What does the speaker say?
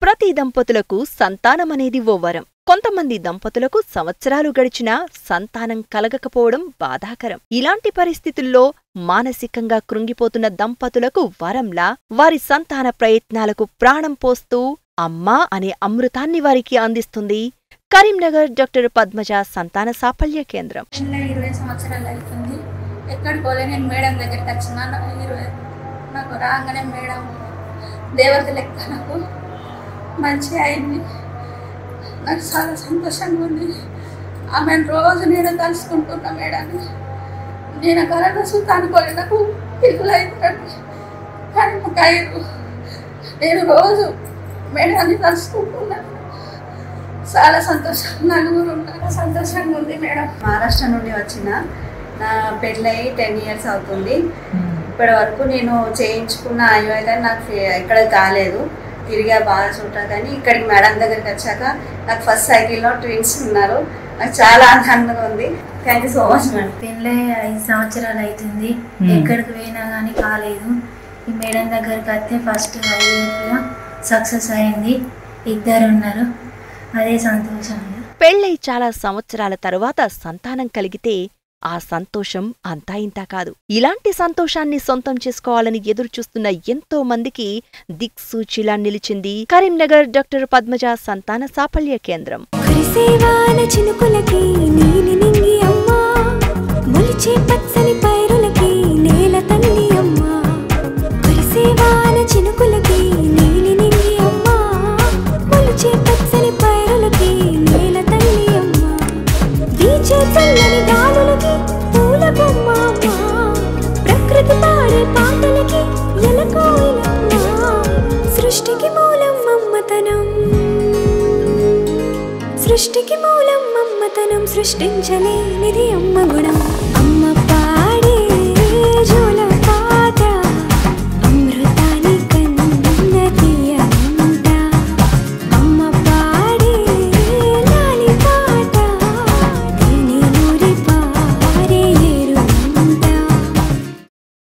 ప్రతి దంపతులకు సంతానమనేది ఓ వరం. కొంతమంది దంపతులకు సంవత్సరాలు గడిచినా సంతానం కలగకపోవడం బాధాకరం. ఇలాంటి పరిస్థితుల్లో మానసికంగా కృంగిపోతున్న దంపతులకు వరంలా వారి సంతాన ప్రయత్నాలకు ప్రాణం పోస్తూ అమ్మా అనే అమృతాన్ని వారికి అందిస్తుంది కరీంనగర్ డాక్టర్ పద్మజ సంతాన సాఫల్య కేంద్రం. 20 సంవత్సరాలు అవుతుంది. ఎక్కడికి పోలే, నేను మేడం దగ్గరికి వచ్చిన నాకు రాగానే మేడం దేవత లెక్క నాకు మంచిగా అయింది. నాకు చాలా సంతోషంగా ఉంది. ఆమెను రోజు నేను తలుసుకుంటున్నా మేడాన్ని. నేను కరెక్ట్ చూస్తా అనుకోలే, నాకు పిల్లలు అవుతాడు కానీ నాకు అయ్యారు. నేను రోజు మేడాన్ని తలుసుకుంటున్నాను. చాలా సంతోషం, నలుగురు ఉన్నారు, సంతోషంగా ఉంది మేడం. మహారాష్ట్ర నుండి వచ్చిన నా పెళ్ళై 10 years అవుతుంది. ఇప్పటి వరకు నేను చేయించుకున్న అయ్యో కానీ నాకు ఎక్కడ కాలేదు. తిరిగా బాగా చూడటం కానీ ఇక్కడికి మేడం దగ్గరికి వచ్చాక నాకు ఫస్ట్ సైకిల్లో ట్విన్స్ ఉన్నారు. నాకు చాలా ఆనందంగా ఉంది. Thank you so much madam. పెళ్ళై 5 సంవత్సరాలు అవుతుంది. ఎక్కడికి పోయినా కానీ కాలేదు. ఈ మేడం దగ్గరికి వస్తే ఫస్ట్ IVFలో సక్సెస్ అయింది. 2 ఉన్నారు. అదే సంతోషం. పెళ్ళై చాలా సంవత్సరాల తరువాత సంతానం కలిగితే ఆ సంతోషం అంతా ఇంతా కాదు. ఇలాంటి సంతోషాన్ని సొంతం చేసుకోవాలని ఎదురుచూస్తున్న ఎంతో మందికి దిక్సూచిలా నిలిచింది కరీంనగర్ డాక్టర్ పద్మజ సంతాన సాఫల్య కేంద్రం. సృష్టికి మూలం మమ్మతనం, సృష్టించలేనిది అమ్మ గుణం. అమ్మ